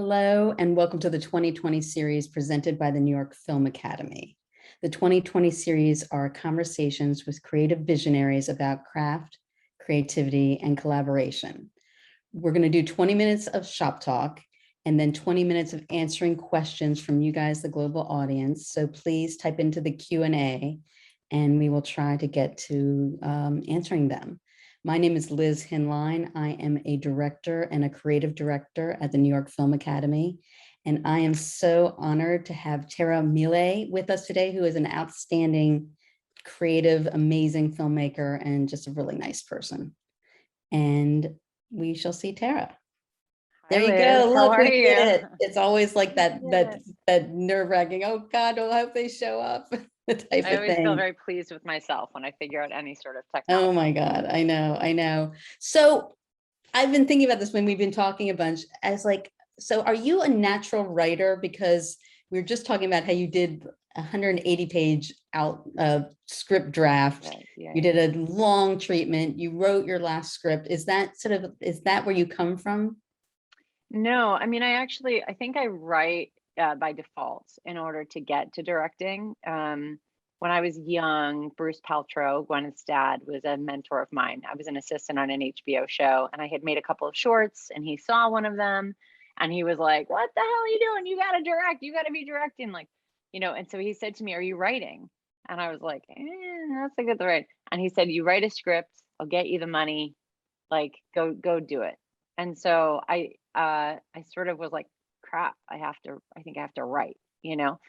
Hello, and welcome to the 2020 series presented by the New York Film Academy. The 2020 series are conversations with creative visionaries about craft, creativity, and collaboration. We're going to do 20 minutes of shop talk and then 20 minutes of answering questions from you guys, the global audience. So please type into the Q&A and we will try to get to answering them. My name is Liz Hinlein. I am a director and a creative director at the New York Film Academy. And I am so honored to have Tara Miele with us today, who is an outstanding, creative, amazing filmmaker and just a really nice person. And we shall see Tara. There you go. Look, we did it. It's always like that nerve-wracking, oh God, I hope they show up. I always feel very pleased with myself when I figure out any sort of technology. Oh my God, I know. So I've been thinking about this when we've been talking a bunch as like, so are you a natural writer? Because we were just talking about how you did 180-page script draft. Right, yeah. You did a long treatment. You wrote your last script. Is that where you come from? No, I mean, I think I write by default in order to get to directing. When I was young, Bruce Paltrow, Gwyneth's dad, was a mentor of mine. I was an assistant on an HBO show and I had made a couple of shorts and he saw one of them and he was like, what the hell are you doing? You got to direct, you got to be directing, like, you know. And so he said to me, are you writing? And I was like, that's a good right. And he said, you write a script, I'll get you the money, like go do it. And so I sort of was like, crap, I think I have to write, you know?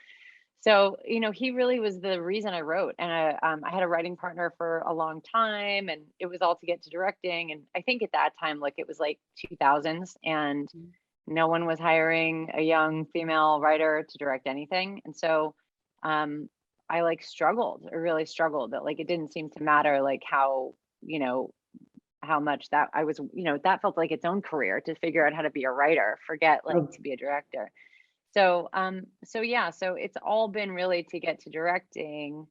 So, you know, he really was the reason I wrote. And I had a writing partner for a long time and it was all to get to directing. And I think at that time, like it was like 2000s and no one was hiring a young female writer to direct anything. And so I really struggled that like, it didn't seem to matter like how, you know, how much that I was, you know, that felt like its own career to figure out how to be a writer, forget like to be a director. So, so it's all been really to get to directing.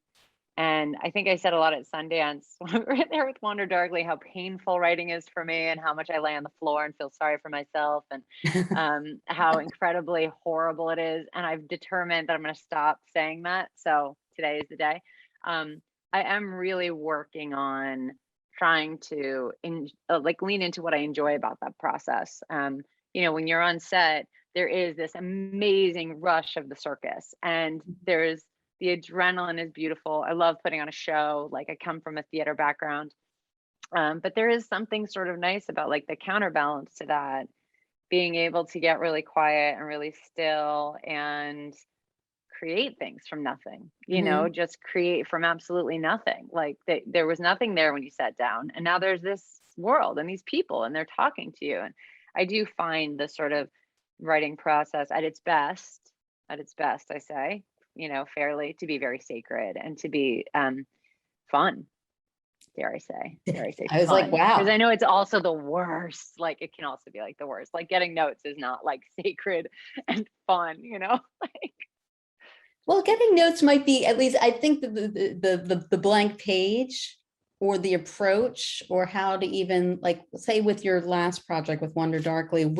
And I think I said a lot at Sundance when we were there with Wander Darkly, how painful writing is for me and how much I lay on the floor and feel sorry for myself and how incredibly horrible it is. And I've determined that I'm going to stop saying that. So today is the day. I am really working on trying to like lean into what I enjoy about that process. You know, when you're on set, there is this amazing rush of the circus and the adrenaline is beautiful. I love putting on a show. Like I come from a theater background. But there is something sort of nice about like the counterbalance to that, being able to get really quiet and really still and create things from nothing, you know, just create from absolutely nothing. Like there was nothing there when you sat down and now there's this world and these people and they're talking to you. And I do find the sort of writing process at its best, I say, you know, fairly, to be very sacred and to be fun, dare I say I was like, wow. Because I know it's also the worst. Like it can also be like the worst. Like getting notes is not like sacred and fun, you know? Like, well, getting notes might be, at least I think the blank page or the approach or how to even like, say with your last project with Wander Darkly,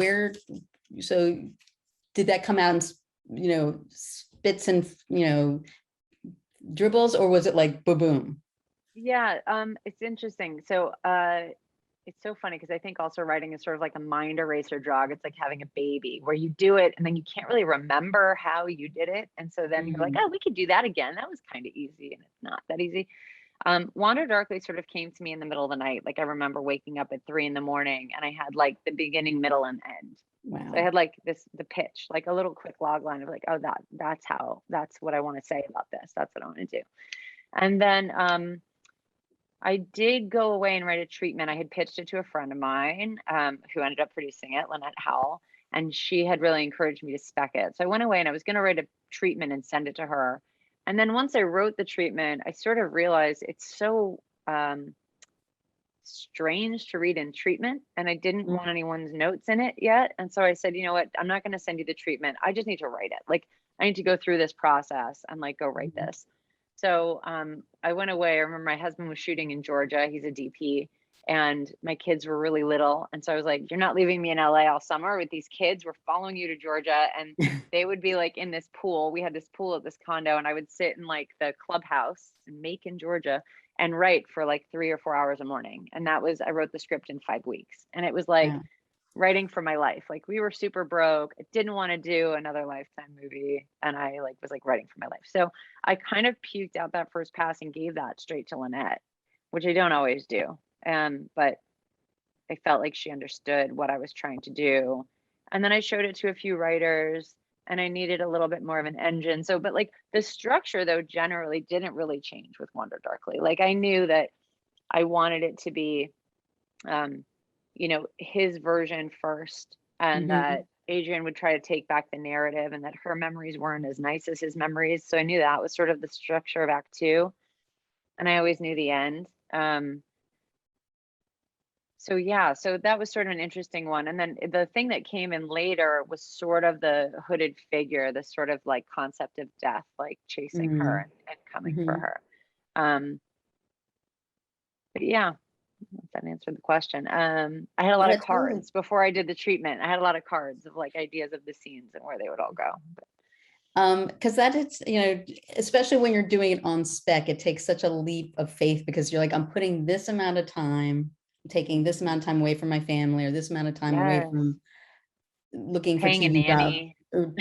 so did that come out in, you know, spits and, you know, dribbles, or was it like boom? Yeah, it's interesting. So it's so funny because I think also writing is sort of like a mind eraser drug. It's like having a baby where you do it and then you can't really remember how you did it. And so then you're like, oh, we could do that again. That was kind of easy, and it's not that easy. Wander Darkly sort of came to me in the middle of the night. Like I remember waking up at 3 a.m. and I had like the beginning, middle, and end. Wow. So I had like the pitch, like a little quick log line of like, oh, that's what I want to say about this. That's what I want to do. And then I did go away and write a treatment. I had pitched it to a friend of mine who ended up producing it, Lynette Howell, and she had really encouraged me to spec it. So I went away and I was going to write a treatment and send it to her. And then once I wrote the treatment, I sort of realized it's so strange to read in treatment, and I didn't want anyone's notes in it yet. And so I said, you know what, I'm not going to send you the treatment. I just need to write it. Like I need to go through this process and like go write this. So I went away. I remember my husband was shooting in Georgia. He's a DP. and my kids were really little. And so I was like, you're not leaving me in LA all summer with these kids. We're following you to Georgia. And they would be like in this pool. We had this pool at this condo, and I would sit in like the clubhouse in Macon, Georgia, and write for like 3 or 4 hours a morning. And I wrote the script in 5 weeks. And it was like writing for my life. Like, we were super broke. I didn't want to do another Lifetime movie. And I like was like writing for my life. So I kind of puked out that first pass and gave that straight to Lynette, which I don't always do. But I felt like she understood what I was trying to do. And then I showed it to a few writers, and I needed a little bit more of an engine. So, but like the structure though generally didn't really change with Wander Darkly. Like, I knew that I wanted it to be, you know, his version first, and that Adrian would try to take back the narrative, and that her memories weren't as nice as his memories. So I knew that was sort of the structure of Act 2. And I always knew the end. So yeah, so that was sort of an interesting one. And then the thing that came in later was sort of the hooded figure, the sort of like concept of death, like chasing her and coming for her. But yeah, if that answered the question. I had a lot of cards before I did the treatment. I had a lot of cards of like ideas of the scenes and where they would all go. Because that is, you know, especially when you're doing it on spec, it takes such a leap of faith, because you're like, I'm putting this amount of time, taking this amount of time away from my family, or this amount of time away from looking for paying a TV nanny. or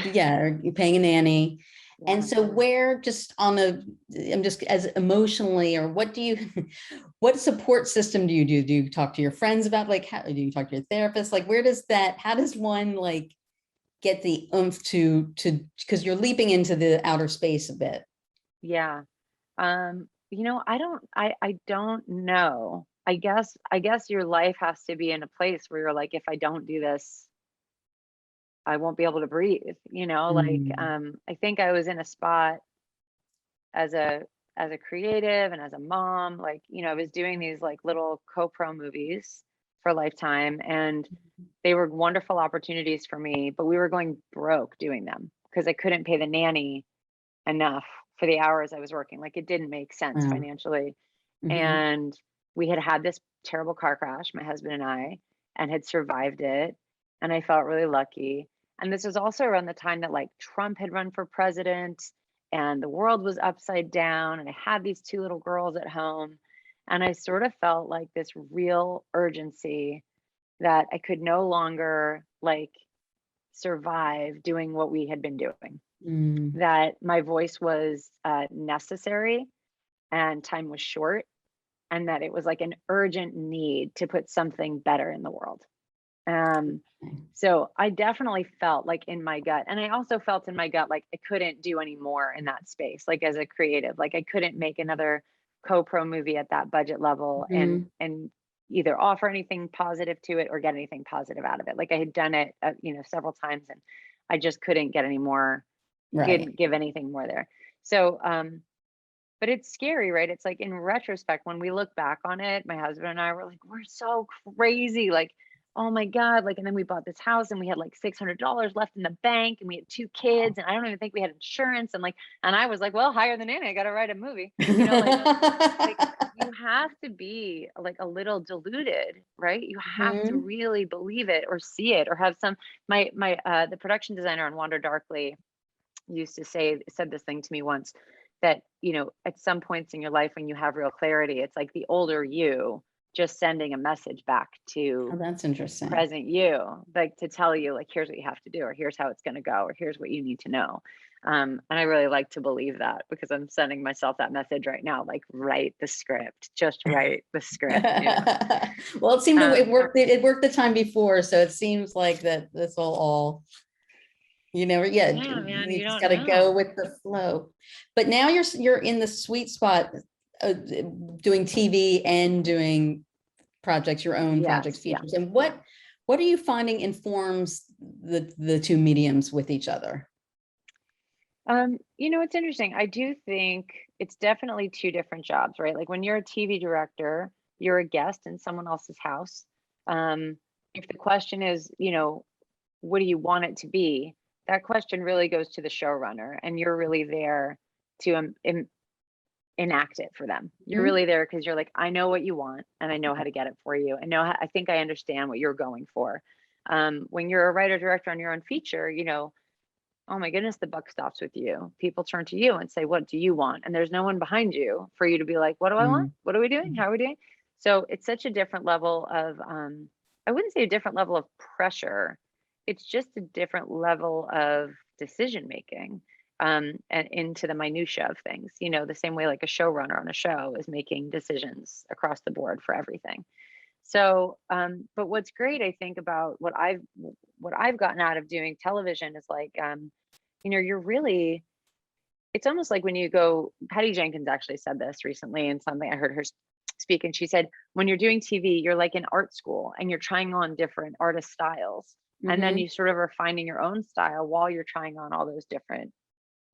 paying a nanny. And so where, just on I'm just as emotionally, or what what support system do you do? Do you talk to your friends about, like, how do you talk to your therapist? Like, how does one like get the oomph to, because you're leaping into the outer space a bit? Yeah. You know, I don't know. I guess your life has to be in a place where you're like, if I don't do this, I won't be able to breathe, you know, like, I think I was in a spot as a creative and as a mom, like, you know, I was doing these like little co-pro movies for Lifetime, and they were wonderful opportunities for me, but we were going broke doing them because I couldn't pay the nanny enough for the hours I was working. Like, it didn't make sense financially. And we had this terrible car crash, my husband and I, and had survived it. And I felt really lucky. And this was also around the time that like Trump had run for president, and the world was upside down, and I had these 2 little girls at home. And I sort of felt like this real urgency that I could no longer like survive doing what we had been doing. That my voice was necessary, and time was short, and that it was like an urgent need to put something better in the world. So I definitely felt like in my gut, and I also felt in my gut like I couldn't do any more in that space, like as a creative, like I couldn't make another co-pro movie at that budget level and either offer anything positive to it or get anything positive out of it. Like, I had done it, you know, several times, and I just couldn't get any more, couldn't give anything more there. So, but it's scary, right? It's like, in retrospect, when we look back on it, my husband and I were like, we're so crazy. Like, oh my God. Like, and then we bought this house, and we had like $600 left in the bank, and we had 2 kids, and I don't even think we had insurance. And like, and I was like, well, hire the nanny. I got to write a movie. You know, like you have to be like a little deluded, right? You have to really believe it or see it or have some, the production designer on Wander Darkly said this thing to me once, that, you know, at some points in your life when you have real clarity, it's like the older you just sending a message back to that's interesting, present you, like to tell you like, here's what you have to do, or here's how it's going to go, or here's what you need to know. And I really like to believe that, because I'm sending myself that message right now, like, write the script, just write the script. You know? Well, it seemed it worked the time before, so it seems like that this will all, you know, man, you just got to go with the flow. But now you're in the sweet spot doing TV and doing projects, your own projects, features. And what are you finding informs the 2 mediums with each other? You know, it's interesting. I do think it's definitely 2 different jobs, right? Like, when you're a TV director, you're a guest in someone else's house. If the question is, you know, what do you want it to be? That question really goes to the showrunner, and you're really there to enact it for them. You're Mhm. really there because you're like, I know what you want and I know how to get it for you. I think I understand what you're going for. When you're a writer director on your own feature, oh my goodness, the buck stops with you. People turn to you and say, what do you want? And there's no one behind you for you to be like, what do I want? Mm. What are we doing? How are we doing? So it's such a different level of, I wouldn't say a different level of pressure. It's just a different level of decision making, and into the minutia of things, the same way like a showrunner on a show is making decisions across the board for everything. So, but what's great, I think, about what I've gotten out of doing television is like, you're really, it's almost like when you go, Patty Jenkins actually said this recently in something I heard her speak, and she said, when you're doing TV, you're like in art school and you're trying on different artist styles. And then Mhm. you sort of are finding your own style while you're trying on all those different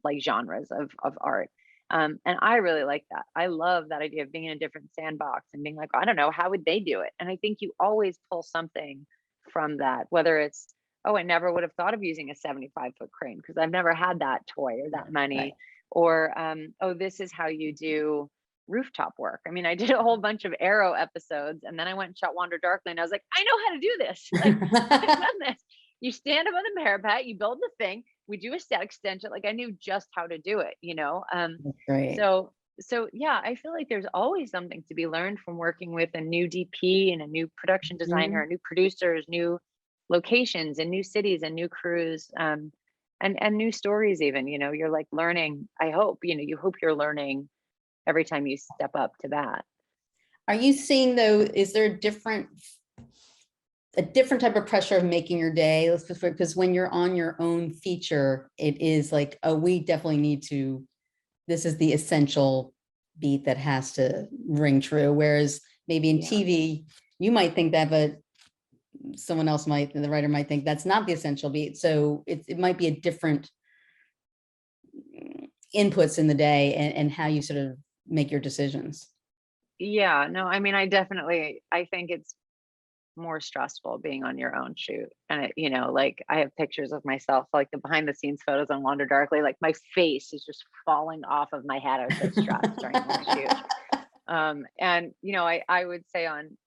like genres of art. And I really like that. I love that idea of being in a different sandbox and being like, I don't know, how would they do it? And I think you always pull something from that, whether it's, oh, I never would have thought of using a 75-foot crane because I've never had that toy or that Right. money. Or, oh, this is how you do rooftop work. I mean, I did a whole bunch of Arrow episodes and then I went and shot Wander Darkly and I was like, I know how to do this. Like, I've done this. You stand up on the parapet, you build the thing, we do a set extension. Like I knew just how to do it. That's great. So yeah, I feel like there's always something to be learned from working with a new DP and a new production designer, Mhm. new producers, new locations and new cities and new crews, and new stories even. You're like learning. I hope, you hope you're learning every time you step up to bat. Are you seeing though, is there a different type of pressure of making your day? Because when you're on your own feature, it is like, oh, we definitely need to, this is the essential beat that has to ring true. Whereas maybe in Yeah. TV, you might think that, but someone else might, the writer might think that's not the essential beat. So it might be a different inputs in the day and how you sort of make your decisions. Yeah, no, I mean, I think it's more stressful being on your own shoot. And like I have pictures of myself, like the behind the scenes photos on Wander Darkly, like my face is just falling off of my head. I was so stressed during that shoot. And I would say on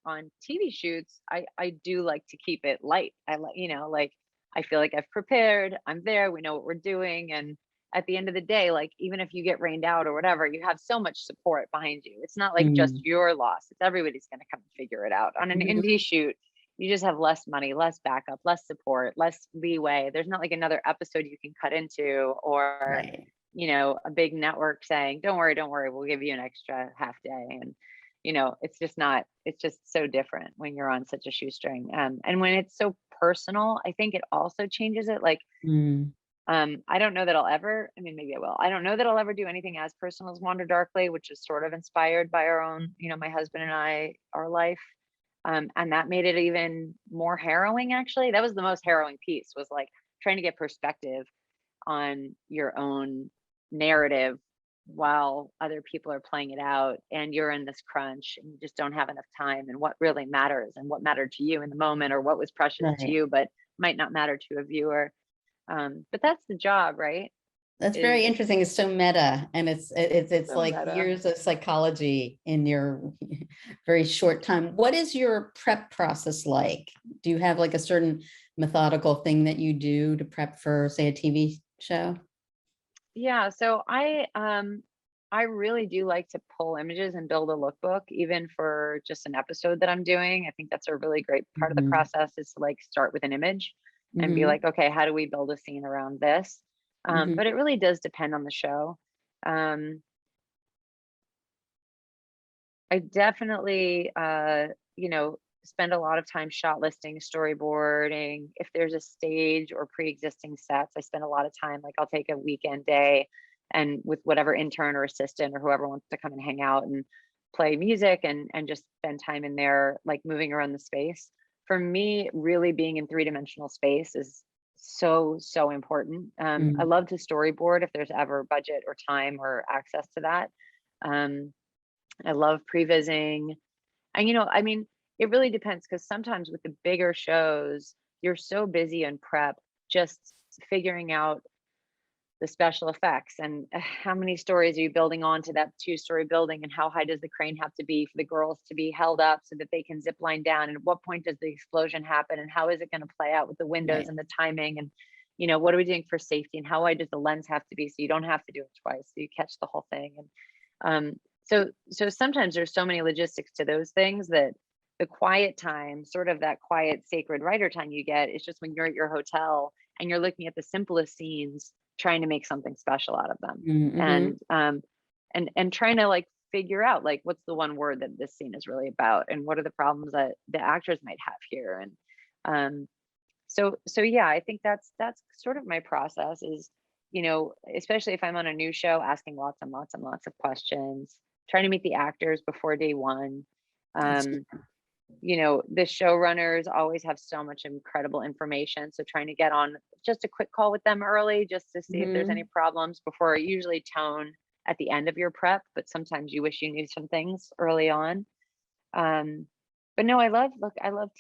TV shoots, I do like to keep it light. I like, like I feel like I've prepared, I'm there, we know what we're doing. And at the end of the day, like even if you get rained out or whatever, you have so much support behind you. It's not like just Mm. your loss. It's everybody's gonna come and figure it out. On an Mhm. indie shoot, you just have less money, less backup, less support, less leeway. There's not like another episode you can cut into, or Right. a big network saying, don't worry, we'll give you an extra half day. And, it's just so different when you're on such a shoestring. And when it's so personal, I think it also changes it. Like, Mm. I don't know that I'll ever, I mean, maybe I will. I don't know that I'll ever do anything as personal as Wander Darkly, which is sort of inspired by our own, my husband and I, our life. And that made it even more harrowing, actually. That was the most harrowing piece, was like trying to get perspective on your own narrative while other people are playing it out and you're in this crunch and you just don't have enough time, and what really matters and what mattered to you in the moment or what was precious to Right. you but might not matter to a viewer. But that's the job, right? That's very Is interesting. It's so meta, and it's so like meta. years of psychology in your very short time. What is your prep process like? Do you have like a certain methodical thing that you do to prep for, say, a TV show? Yeah, so I really do like to pull images and build a lookbook, even for just an episode that I'm doing. I think that's a really great part of the Mhm. process, is to like start with an image and be Mhm. like, okay, how do we build a scene around this? Mhm. But it really does depend on the show. Um, I definitely, spend a lot of time shot listing, storyboarding. If there's a stage or pre-existing sets, I spend a lot of time, like I'll take a weekend day and with whatever intern or assistant or whoever wants to come and hang out and play music and just spend time in there, like moving around the space. For me, really being in three-dimensional space is so, so important. I Mhm. love to storyboard if there's ever budget or time or access to that. Um, I love prevising. And I mean, it really depends, because sometimes with the bigger shows, you're so busy in prep, just figuring out the special effects, and how many stories are you building onto that 2-story building, and how high does the crane have to be for the girls to be held up so that they can zip line down, and at what point does the explosion happen, and how is it going to play out with the windows Right. and the timing, and what are we doing for safety, and how wide does the lens have to be so you don't have to do it twice, so you catch the whole thing. And so sometimes there's so many logistics to those things that the quiet time, sort of that quiet sacred writer time you get, is just when you're at your hotel and you're looking at the simplest scenes, trying to make something special out of them. Mm-hmm. And trying to like figure out like what's the one word that this scene is really about, and what are the problems that the actors might have here. And so yeah, I think that's sort of my process is, especially if I'm on a new show, asking lots and lots and lots of questions, trying to meet the actors before day one. The showrunners always have so much incredible information, so trying to get on just a quick call with them early, just to see if there's any problems before, usually tone at the end of your prep, but sometimes you wish you knew some things early on. But no, I love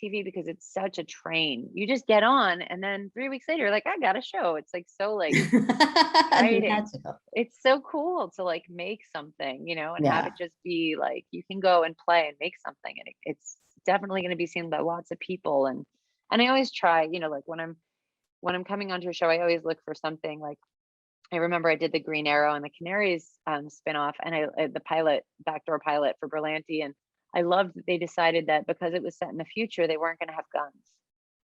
TV because it's such a train. You just get on, and then 3 weeks later, you're like, I got a show. It's like so like exciting. Magical. It's so cool to like make something, and have Yeah. it just be like you can go and play and make something, and it's definitely going to be seen by lots of people. And I always try, like when I'm coming onto a show, I always look for something. Like I remember I did the Green Arrow and the Canaries spinoff, and the backdoor pilot for Berlanti, and I loved that they decided that because it was set in the future, they weren't going to have guns.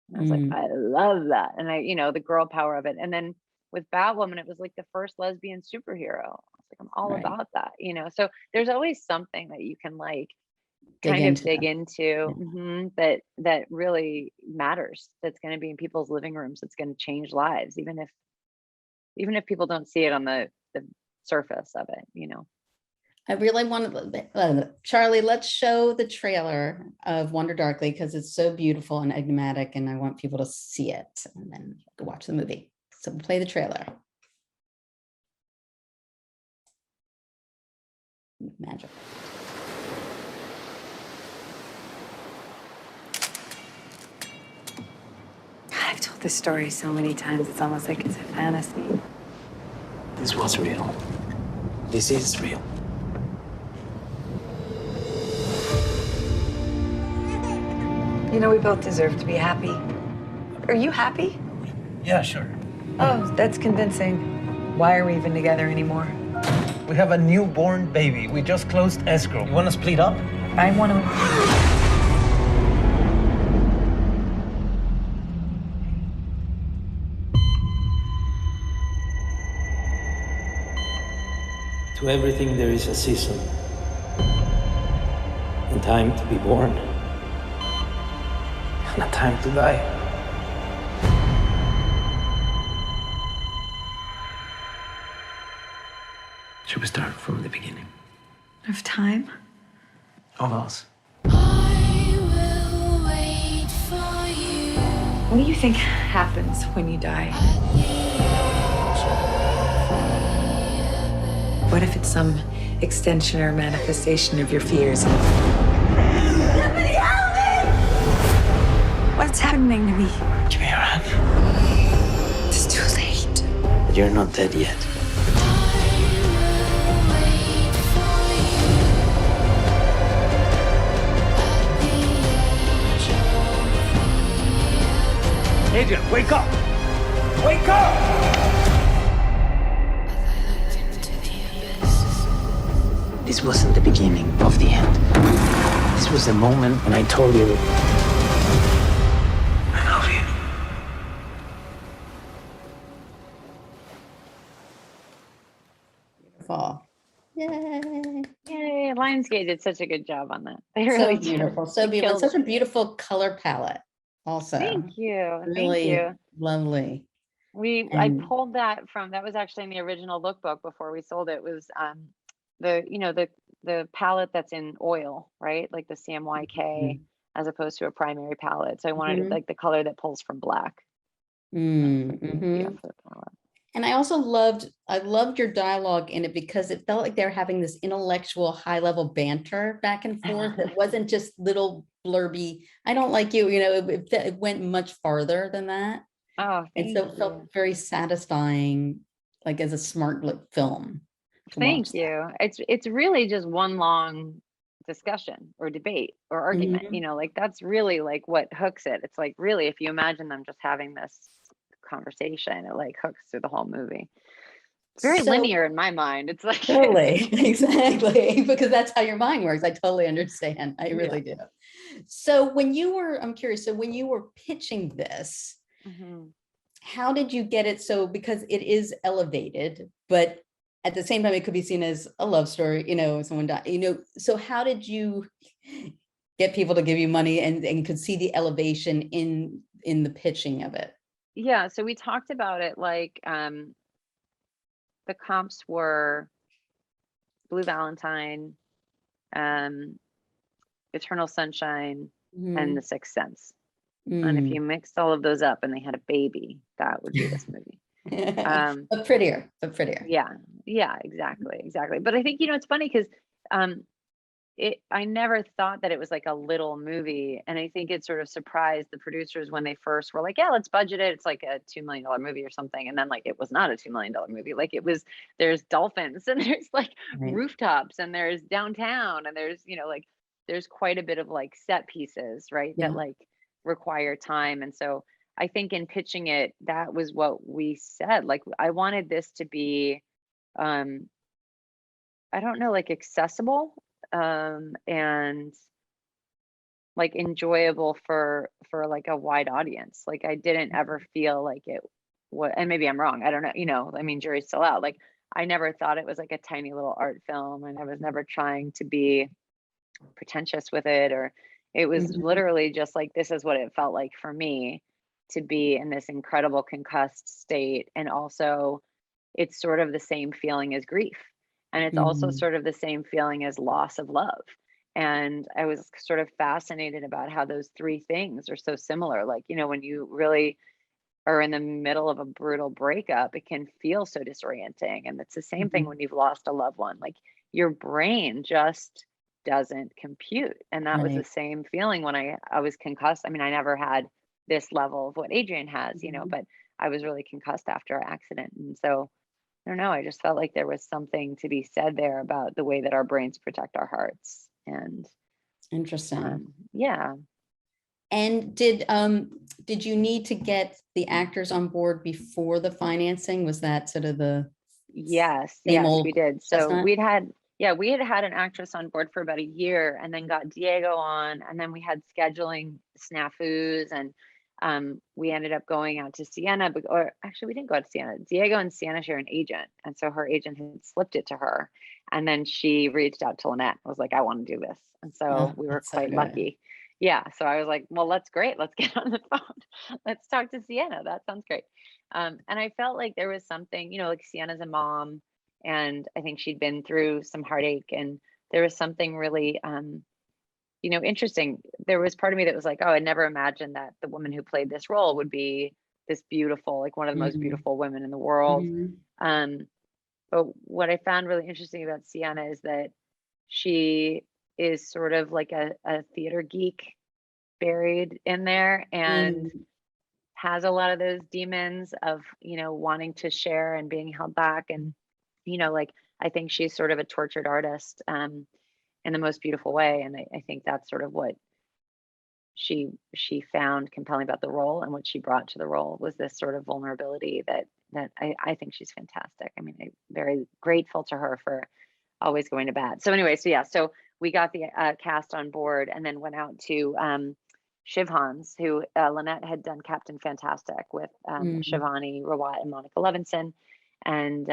And I was like, I love that. And the girl power of it. And then with Batwoman, it was like the first lesbian superhero. I was like, I'm all about that, So there's always something that you can like dig into that really matters. That's going to be in people's living rooms. That's going to change lives, even if people don't see it on the surface of it, I really want to, Charlie, let's show the trailer of Wonder Darkly because it's so beautiful and enigmatic, and I want people to see it and then go watch the movie. So we'll play the trailer. Magic. I've told this story so many times, it's almost like it's a fantasy. This was real. This is real. We both deserve to be happy. Are you happy? Yeah, sure. Oh, that's convincing. Why are we even together anymore? We have a newborn baby. We just closed escrow. You want to split up? I want to... To everything there is a season. And time to be born. And a time to die. Should we start from the beginning? Of time? Of us. What do you think happens when you die? What if it's some extension or manifestation of your fears? Somebody help me! What's happening to me? Give me your hand. It's too late. But you're not dead yet. Adrian, wake up! Wake up! This wasn't the beginning of the end. This was the moment when I told you I love you. Beautiful. Yay. Yay, Lionsgate did such a good job on that. They So really beautiful. did. So They beautiful. killed Such a it. beautiful color palette also. Thank you. Really Thank you. lovely. I And pulled that was actually in the original lookbook before we sold it. Was the palette that's in oil, right? Like the CMYK as opposed to a primary palette. So I wanted like the color that pulls from black. For the palette. And I also loved your dialogue in it because it felt like they were having this intellectual high level banter back and forth. It wasn't just little blurby, I don't like you, it went much farther than that. Oh, And so it felt very satisfying like as a smart film to Thank watch you. It's really just one long discussion or debate or that. argument, Mhm. like that's really like what hooks it. It's like really, if you imagine them just having this conversation, it like hooks through the whole movie. It's very So linear in my mind. It's like totally, exactly, because that's how your mind works. I totally understand. I Yeah. really do. So when you were, I'm curious, so when you were pitching this, Mhm. how did you get it so, because it is elevated, but at the same time it could be seen as a love story, someone died, so how did you get people to give you money and could see the elevation in the pitching of it? Yeah, so we talked about it like the comps were Blue Valentine, um, Eternal Sunshine, and The Mhm. Sixth Sense. And if Mm. you mixed all of those up and they had a baby, that would be this movie. But prettier, but prettier. Yeah, yeah, exactly. But I think, it's funny because um, I never thought that it was like a little movie. And I think it sort of surprised the producers when they first were like, yeah, let's budget it. It's like a $2 million movie or something. And then like, it was not a $2 million movie. Like there's dolphins and there's like Right. rooftops and there's downtown and there's, like there's quite a bit of like set pieces, right? That Yeah. like require time. And so I think in pitching it, that was what we said. Like, I wanted this to be, um, I don't know, like accessible, and like enjoyable for like a wide audience. Like I didn't ever feel like it what, and maybe I'm wrong. I don't know, I mean, jury's still out. Like I never thought it was like a tiny little art film, and I was never trying to be pretentious with it, or it was Mhm. literally just like this is what it felt like for me to be in this incredible concussed state. And also it's sort of the same feeling as grief, and it's also Mhm. sort of the same feeling as loss of love. And I was sort of fascinated about how those three things are so similar. Like, when you really are in the middle of a brutal breakup, it can feel so disorienting. And it's the same thing Mhm. when you've lost a loved one. Like your brain just doesn't compute. And that was the Right. same feeling when I was concussed. I mean, I never had this level of what Adrian has, Mhm. but I was really concussed after our accident. And so I don't know, I just felt like there was something to be said there about the way that our brains protect our hearts. And Interesting. yeah. And did you need to get the actors on board before the financing? Was that sort of the Yes, same yes, we old did. So chestnut? we had had an actress on board for about a year and then got Diego on, and then we had scheduling snafus, and we ended up going out to Sienna, or actually we didn't go out to Sienna. Diego and Sienna share an agent, and so her agent had slipped it to her, and then she reached out to Lynette, was like, I want to do this. And Oh, so we were that's so quite good. lucky. Yeah, so I was like, well, that's great. Let's get on the phone. Let's talk to Sienna. That sounds great. And I felt like there was something, like Sienna's a mom, and I think she'd been through some heartache, and there was something really, interesting. There was part of me that was like, oh, I never imagined that the woman who played this role would be this beautiful, like one of the most Mhm. beautiful women in the world. Mhm. Um, but what I found really interesting about Sienna is that she is sort of like a theater geek buried in there, and Mm. has a lot of those demons of, wanting to share and being held back. And, like I think she's sort of a tortured artist, in the most beautiful way. And I think that's sort of what she found compelling about the role, and what she brought to the role was this sort of vulnerability that I think she's fantastic. I mean, I'm very grateful to her for always going to bat. So anyway, so yeah, so we got the cast on board, and then went out to Shiv Hans, who Lynette had done Captain Fantastic with, Mm. Shivani Rawat and Monica Levinson. And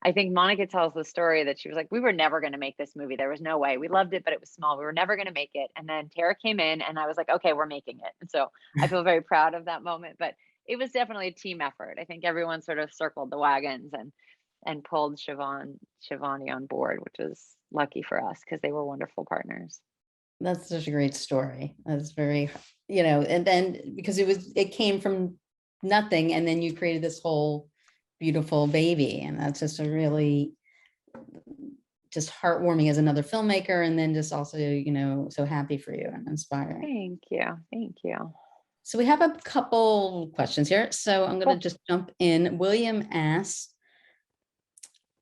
I think Monica tells the story that she was like, we were never going to make this movie. There was no way. We loved it, but it was small. We were never going to make it. And then Tara came in, and I was like, okay, we're making it. And so I feel very proud of that moment. But it was definitely a team effort. I think everyone sort of circled the wagons and pulled Shivani on board, which was lucky for us because they were wonderful partners. That's such a great story. That's very, and then because it came from nothing, and then you created this whole beautiful baby, and that's just a really just heartwarming as another filmmaker, and then just also, so happy for you and inspiring. Thank you. Thank you. So we have a couple questions here. So I'm going to Cool. just jump in. William asked,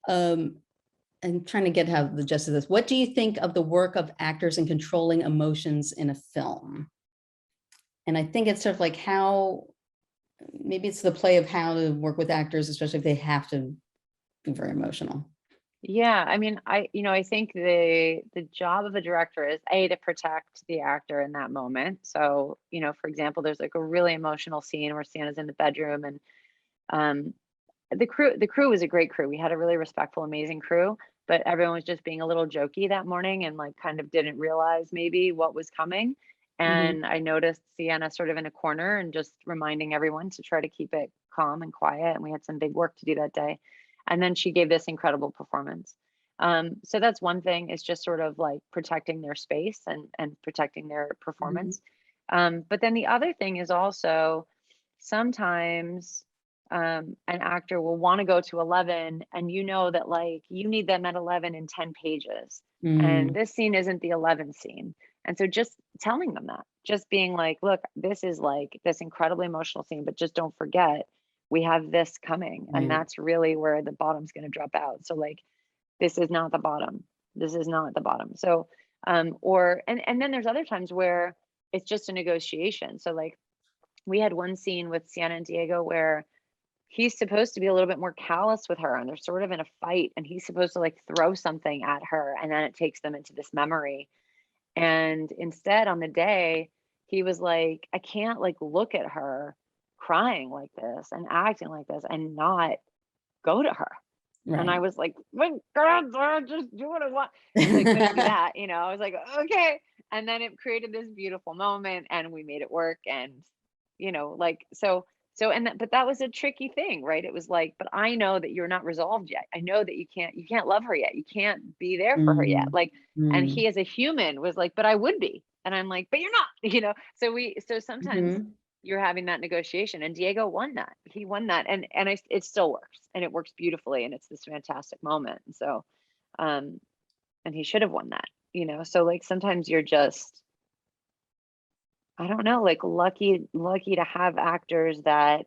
I'm trying to get how the gist of this. What do you think of the work of actors in controlling emotions in a film? And I think it's sort of like how, maybe it's the play of how to work with actors, especially if they have to be very emotional. Yeah, I mean, I think the job of a director is to protect the actor in that moment. So, for example, there's like a really emotional scene where Sienna's in the bedroom, and um, the crew was a great crew. We had a really respectful, amazing crew, but everyone was just being a little jokey that morning and like kind of didn't realize maybe what was coming. And I noticed Sienna sort of in a corner and just reminding everyone to try to keep it calm and quiet. And we had some big work to do that day. And then she gave this incredible performance. So that's one thing, is just sort of like protecting their space and protecting their performance. But then the other thing is also sometimes an actor will want to go to 11, and that like you need them at 11 in 10 pages. And this scene isn't the 11 scene. And so just telling them that, just being like, look, this is like this incredibly emotional scene, but just don't forget we have this coming. And that's really where the bottom's going to drop out. So like, this is not the bottom. This is not the bottom. So, and then there's other times where it's just a negotiation. So like we had one scene with Sienna and Diego where he's supposed to be a little bit more callous with her, and they're sort of in a fight, and he's supposed to like throw something at her, and then it takes them into this memory. And instead on the day, he was like, I can't like look at her crying like this and acting like this and not go to her. Right. And I was like, my God, just do what I want. And I couldn't do that, I was like, okay. And then it created this beautiful moment, and we made it work. And, but that was a tricky thing, right? It was like, but I know that you're not resolved yet. I know that you can't love her yet. You can't be there for her yet. Like, and he as a human was like, but I would be. And I'm like, but you're not, so sometimes you're having that negotiation, and Diego won that. He won that. And it still works, and it works beautifully. And it's this fantastic moment. And so, and he should have won that, so like, sometimes you're just, I don't know, like lucky to have actors that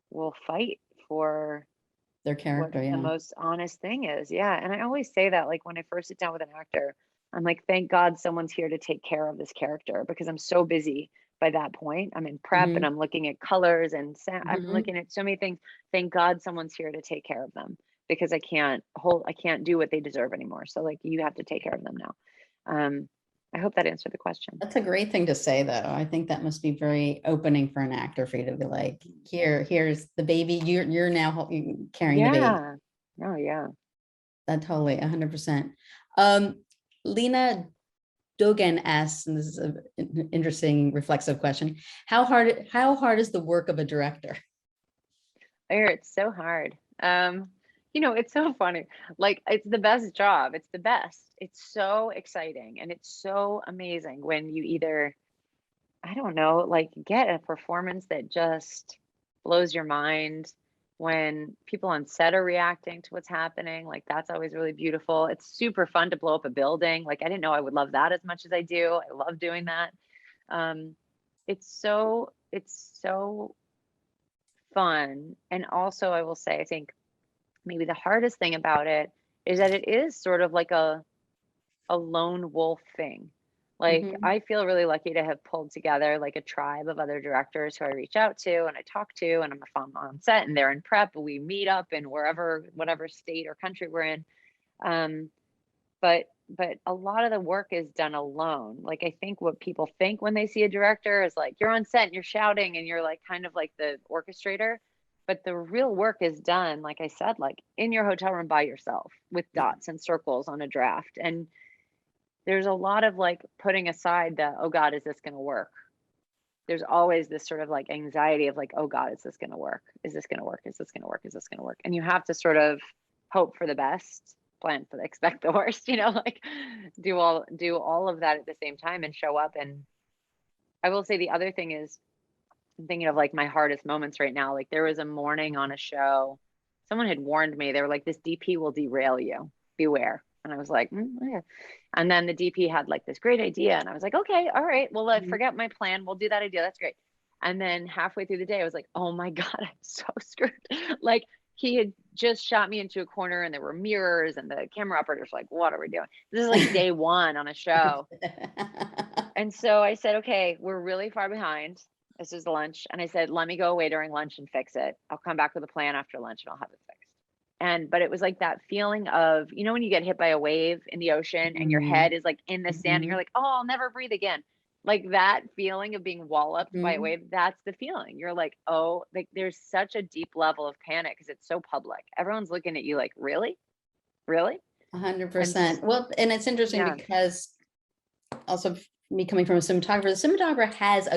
will fight for Their character. what the most honest thing is. Yeah. And I always say that, like, when I first sit down with an actor, I'm like, thank God someone's here to take care of this character, because I'm so busy by that point. I'm in prep and I'm looking at colors and I'm looking at so many things. Thank God someone's here to take care of them, because I can't do what they deserve anymore. So like, you have to take care of them now. I hope that answered the question. That's a great thing to say, though. I think that must be very opening for an actor, for you to be like, here's the baby. You're now carrying the baby. Oh yeah. That totally 100%. Lena Dogan asks, and this is an interesting reflexive question: How hard is the work of a director? It's so hard. It's so funny. Like, it's the best job. It's the best. It's so exciting, and it's so amazing when you either, I don't know, like get a performance that just blows your mind, when people on set are reacting to what's happening. Like, that's always really beautiful. It's super fun to blow up a building. Like, I didn't know I would love that as much as I do. I love doing that. It's so fun. And also, I will say, I think maybe the hardest thing about it is that it is sort of like a lone wolf thing. Like, I feel really lucky to have pulled together like a tribe of other directors who I reach out to and I talk to, and I'm on set and they're in prep. We meet up in whatever state or country we're in. But a lot of the work is done alone. Like, I think what people think when they see a director is like, you're on set and you're shouting and you're like kind of like the orchestrator. But the real work is done, like I said, like in your hotel room by yourself with dots and circles on a draft. And there's a lot of like putting aside the, oh God, is this going to work? There's always this sort of like anxiety of like, oh God, is this going to work? Is this going to work? Is this going to work? Is this going to work? And you have to sort of hope for the best, expect the worst, like do all of that at the same time and show up. And I will say the other thing is, I'm thinking of like my hardest moments right now. Like, there was a morning on a show, someone had warned me. They were like, this DP will derail you, beware. And I was like, yeah. And then the DP had like this great idea. And I was like, okay, all right, well, forget my plan. We'll do that idea. That's great. And then halfway through the day, I was like, oh my God, I'm so screwed. Like, he had just shot me into a corner and there were mirrors and the camera operators were like, what are we doing? This is like day one on a show. And so I said, okay, we're really far behind. This is lunch. And I said, let me go away during lunch and fix it. I'll come back with a plan after lunch and I'll have it fixed. But it was like that feeling of, you know, when you get hit by a wave in the ocean and your head is like in the sand and you're like, oh, I'll never breathe again. Like that feeling of being walloped by a wave, that's the feeling. You're like, oh, like there's such a deep level of panic because it's so public. Everyone's looking at you like, really? Really? 100%. Well, and it's interesting because also me coming from a cinematographer, the cinematographer has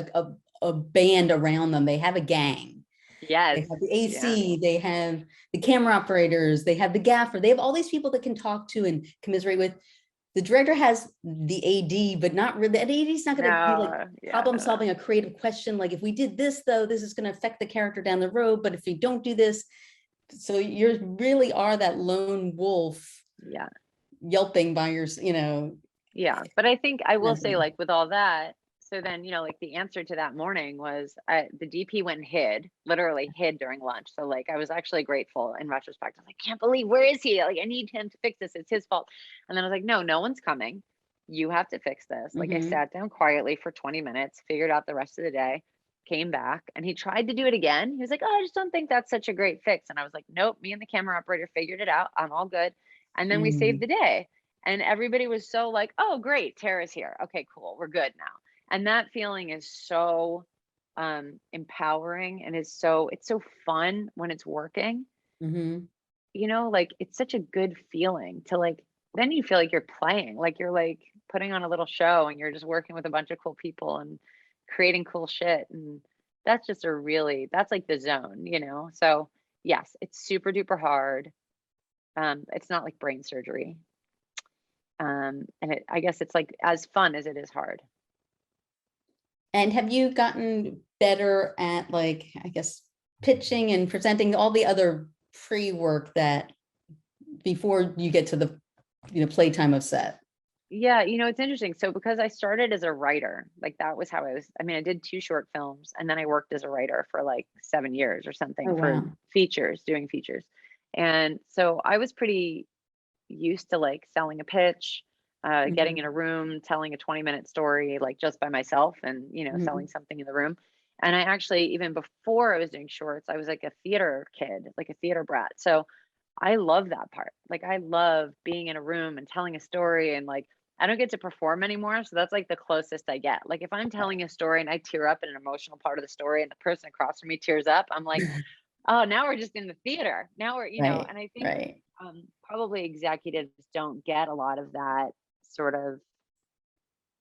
a band around them. They have a gang. Yes. They have the AC, they have the camera operators, they have the gaffer, they have all these people that can talk to and commiserate with. The director has the AD, but not really. The AD is not going to be like problem solving a creative question. Like if we did this, though, this is going to affect the character down the road. But if we don't do this, so you really are that lone wolf. Yeah. Yelping by your, you know. Yeah. But I think I will say, like with all that, so then, you know, like the answer to that morning was the DP went and hid, literally hid during lunch. So like, I was actually grateful in retrospect. I was like, can't believe, where is he? Like, I need him to fix this. It's his fault. And then I was like, no one's coming. You have to fix this. Like I sat down quietly for 20 minutes, figured out the rest of the day, came back and he tried to do it again. He was like, oh, I just don't think that's such a great fix. And I was like, nope, me and the camera operator figured it out. I'm all good. And then we saved the day. And everybody was so like, oh, great, Tara's here. Okay, cool. We're good now. And that feeling is so empowering and it's so fun when it's working. You know, like it's such a good feeling to like, then you feel like you're playing, like you're like putting on a little show and you're just working with a bunch of cool people and creating cool shit. And that's just that's like the zone, you know? So yes, it's super duper hard. It's not like brain surgery. And I guess it's like as fun as it is hard. And have you gotten better at like, I guess, pitching and presenting all the other pre-work that before you get to the, you know, playtime of set? Yeah, you know, it's interesting. So because I started as a writer, like that was how I did 2 short films and then I worked as a writer for like 7 years or something for features, doing features. And so I was pretty used to like selling a pitch, getting in a room, telling a 20-minute story, like just by myself and, you know, selling something in the room. And I actually, even before I was doing shorts, I was like a theater kid, like a theater brat. So I love that part. Like I love being in a room and telling a story and like, I don't get to perform anymore. So that's like the closest I get. Like if I'm telling a story and I tear up in an emotional part of the story and the person across from me tears up, I'm like, oh, now we're just in the theater. Now we're, you know, and I think probably executives don't get a lot of that sort of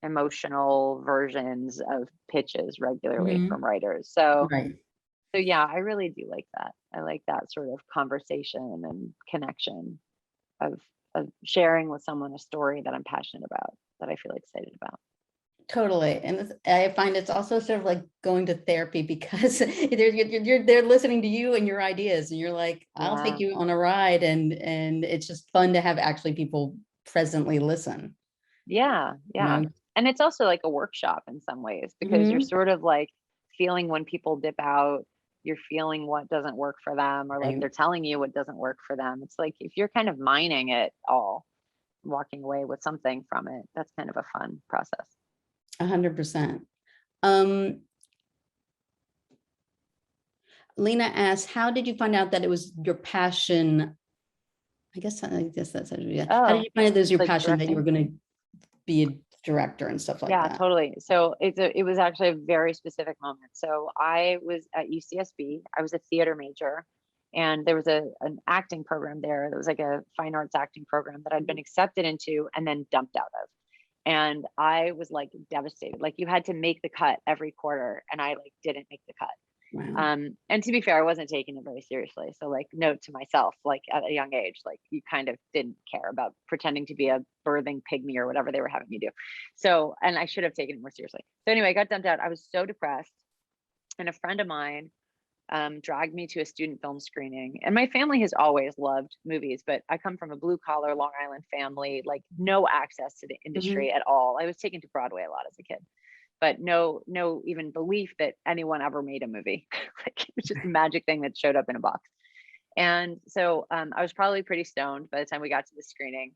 emotional versions of pitches regularly from writers. So, so yeah, I really do like that. I like that sort of conversation and connection of sharing with someone a story that I'm passionate about, that I feel excited about. Totally. And I find it's also sort of like going to therapy because they're listening to you and your ideas and you're like, I'll take you on a ride. And it's just fun to have actually people presently listen. Yeah. Yeah. And it's also like a workshop in some ways because you're sort of like feeling when people dip out, you're feeling what doesn't work for them or like they're telling you what doesn't work for them. It's like if you're kind of mining it all, walking away with something from it, that's kind of a fun process. 100%. Lena asks, how did you find out that it was your passion? I guess that's how did you find out it was your passion that you were going to be a director and stuff like that? Yeah, totally. So it was actually a very specific moment. So I was at UCSB. I was a theater major, and there was an acting program there. There was like a fine arts acting program that I'd been accepted into and then dumped out of. And I was like devastated. Like you had to make the cut every quarter, and I like didn't make the cut. Wow. And to be fair, I wasn't taking it very seriously. So like note to myself, like at a young age, like you kind of didn't care about pretending to be a birthing pygmy or whatever they were having you do. So, and I should have taken it more seriously. So anyway, I got dumped out. I was so depressed. And a friend of mine dragged me to a student film screening. And my family has always loved movies, but I come from a blue collar Long Island family, like no access to the industry at all. I was taken to Broadway a lot as a kid, but no even belief that anyone ever made a movie. Like it was just a magic thing that showed up in a box. And so I was probably pretty stoned by the time we got to the screening.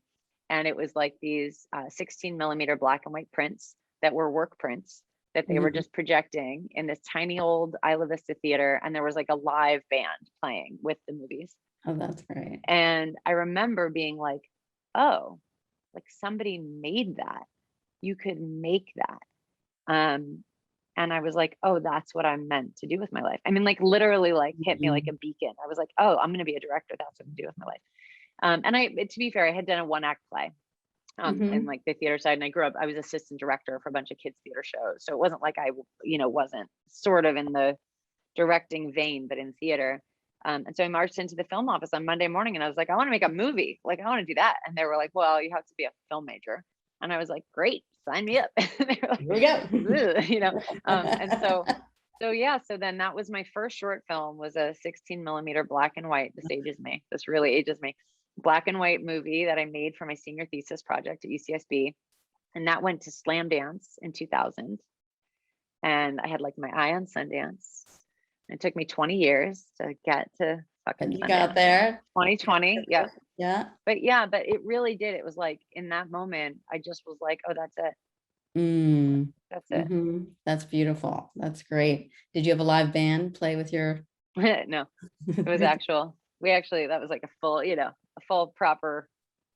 And it was like these 16 millimeter black and white prints that were work prints that they were just projecting in this tiny old Isla Vista theater. And there was like a live band playing with the movies. Oh, that's great. And I remember being like, oh, like somebody made that. You could make that. And I was like, oh, that's what I'm meant to do with my life. I mean, like literally like hit me like a beacon. I was like, oh, I'm going to be a director. That's what I'm going to do with my life. And to be fair, I had done a 1-act play in like the theater side. And I was assistant director for a bunch of kids theater shows. So it wasn't like I, wasn't sort of in the directing vein, but in theater. And so I marched into the film office on Monday morning and I was like, I want to make a movie. Like, I want to do that. And they were like, well, you have to be a film major. And I was like, great, sign me up. They were like, Here we go. And so then that was my first short film, was a 16 millimeter black and white. This ages me. This really ages me. Black and white movie that I made for my senior thesis project at UCSB. And that went to Slam Dance in 2000. And I had like my eye on Sundance. It took me 20 years to get to fucking You Sundance. got there. 2020. Yeah. Yeah. But it really did. It was like in that moment, I just was like, oh, that's it. That's it. That's beautiful. That's great. Did you have a live band play with your? No, it was actual. That was like a full proper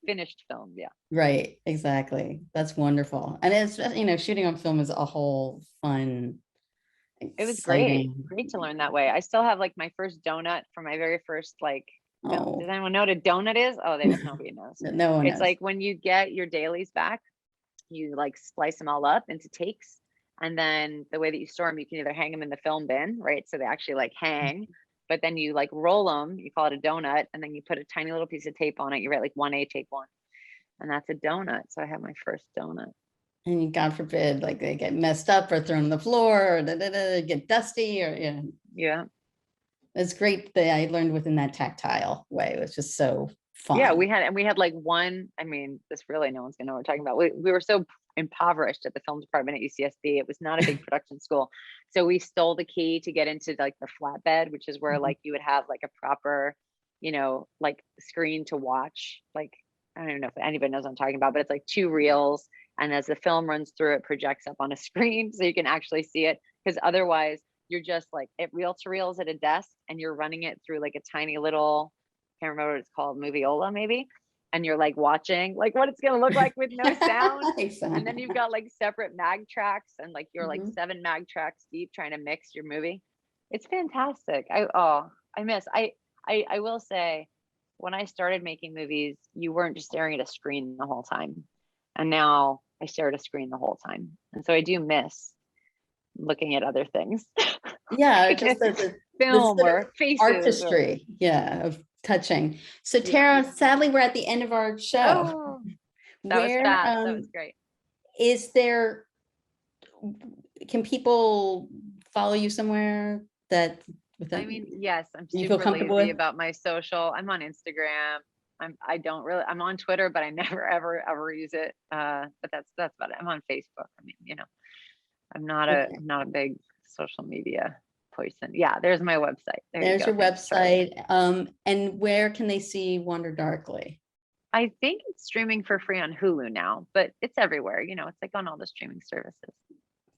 finished film. Yeah. Right. Exactly. That's wonderful. And it's, shooting on film is a whole fun. It was great to learn that way. I still have like my first donut from my very first film. Does anyone know what a donut is? Oh, nobody knows. No one It's knows. like when you get your dailies back, you like splice them all up into takes. And then the way that you store them, you can either hang them in the film bin, right? So they actually like hang, but then you like roll them, you call it a donut. And then you put a tiny little piece of tape on it. You write like 1A, take 1. And that's a donut. So I have my first donut. And God forbid, like they get messed up or thrown on the floor or get dusty or Yeah. It's great that I learned within that tactile way. It was just so fun. Yeah, we had like one, I mean, this really no one's gonna know what we're talking about. We were so impoverished at the film department at UCSB. It was not a big production school. So we stole the key to get into like the flatbed, which is where like you would have like a proper, like screen to watch. Like, I don't even know if anybody knows what I'm talking about, but it's like 2 reels. And as the film runs through, it projects up on a screen so you can actually see it. Because otherwise you're just like at reel to reels at a desk and you're running it through like a tiny little, can't remember what it's called, Moviola maybe. And you're like watching like what it's going to look like with no sound. Exactly. And then you've got like separate mag tracks and like you're like 7 mag tracks deep trying to mix your movie. It's fantastic. I will say, when I started making movies, you weren't just staring at a screen the whole time. And now I stare at a screen the whole time. And so I do miss looking at other things. Yeah, just the film or faces. Artistry, of touching. So Tara, sadly, we're at the end of our show. Oh, that was fast. That was great. Can people follow you somewhere yes, I'm you feel super comfortable lazy with? about my social. I'm on Instagram. I'm on Twitter, but I never ever use it. But that's about it. I'm on Facebook. I mean, I'm not a big social media person. Yeah, there's my website. There's your website. And where can they see Wander Darkly? I think it's streaming for free on Hulu now, but it's everywhere. It's like on all the streaming services.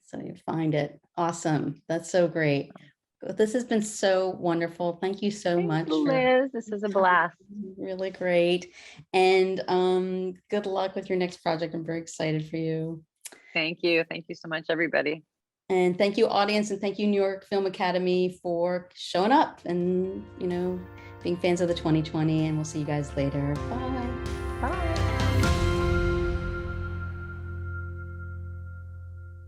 So you find it. Awesome. That's so great. This has been so wonderful. Thank you so much, Liz. This is a blast. Really great. And good luck with your next project. I'm very excited for you. Thank you. Thank you so much, everybody. And thank you, audience, and thank you, New York Film Academy, for showing up and, being fans of the 2020. And we'll see you guys later. Bye. Bye.